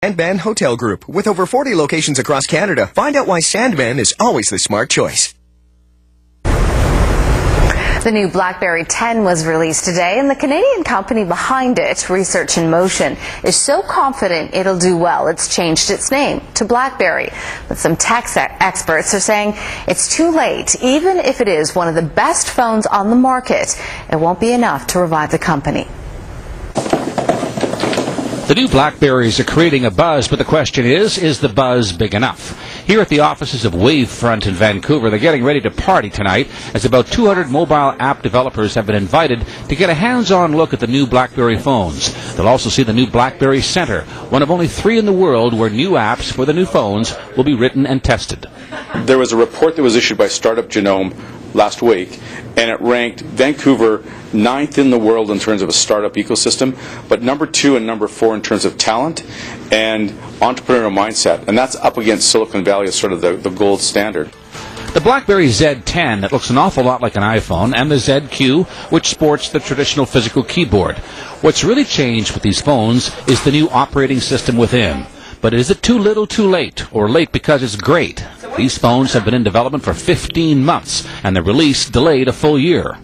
Sandman Hotel Group. With over 40 locations across Canada, find out why Sandman is always the smart choice. The new BlackBerry 10 was released today, and the Canadian company behind it, Research in Motion, is so confident it'll do well, it's changed its name to BlackBerry. But some tech experts are saying it's too late. Even if it is one of the best phones on the market, it won't be enough to revive the company. The new BlackBerries are creating a buzz, but the question is the buzz big enough? Here at the offices of Wavefront in Vancouver, they're getting ready to party tonight as about 200 mobile app developers have been invited to get a hands-on look at the new BlackBerry phones. They'll also see the new BlackBerry Center, one of only 3 in the world where new apps for the new phones will be written and tested. There was a report that was issued by Startup Genome last week, and it ranked Vancouver 9th in the world in terms of a startup ecosystem, but number 2 and number 4 in terms of talent and entrepreneurial mindset. And that's up against Silicon Valley as sort of the gold standard. The BlackBerry Z10, that looks an awful lot like an iPhone, and the ZQ, which sports the traditional physical keyboard. What's really changed with these phones is the new operating system within. But is it too little too late, or late because it's great? These phones have been in development for 15 months, and the release delayed a full year.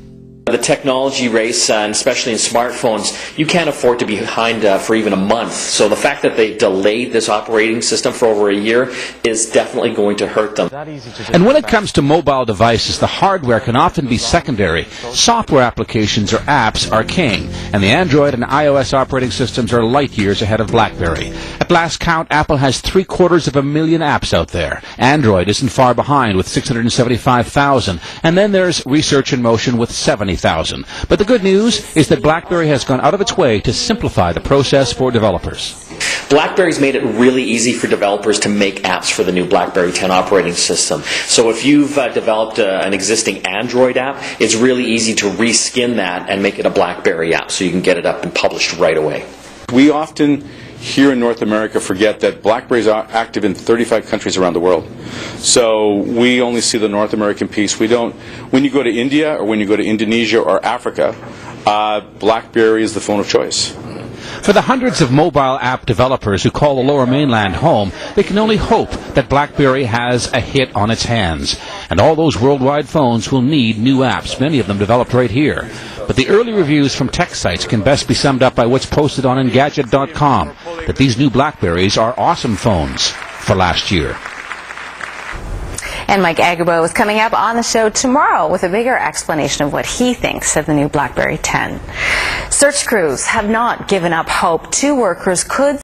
The technology race, and especially in smartphones, you can't afford to be behind for even a month. So the fact that they delayed this operating system for over a year is definitely going to hurt them. And when it comes to mobile devices, the hardware can often be secondary. Software applications or apps are king, and the Android and iOS operating systems are light years ahead of BlackBerry. At last count, Apple has 750,000 apps out there. Android isn't far behind with 675,000, and then there's Research in Motion with 70,000. But the good news is that BlackBerry has gone out of its way to simplify the process for developers. BlackBerry's made it really easy for developers to make apps for the new BlackBerry 10 operating system. So if you've developed an existing Android app, it's really easy to reskin that and make it a BlackBerry app so you can get it up and published right away. We often here in North America forget that BlackBerry is active in 35 countries around the world. So we only see the North American piece. We don't. When you go to India or when you go to Indonesia or Africa, BlackBerry is the phone of choice. For the hundreds of mobile app developers who call the Lower Mainland home, they can only hope that BlackBerry has a hit on its hands. And all those worldwide phones will need new apps, many of them developed right here. But the early reviews from tech sites can best be summed up by what's posted on Engadget.com, that these new BlackBerries are awesome phones for last year. And Mike Agarbo is coming up on the show tomorrow with a bigger explanation of what he thinks of the new BlackBerry 10. Search crews have not given up hope 2 workers could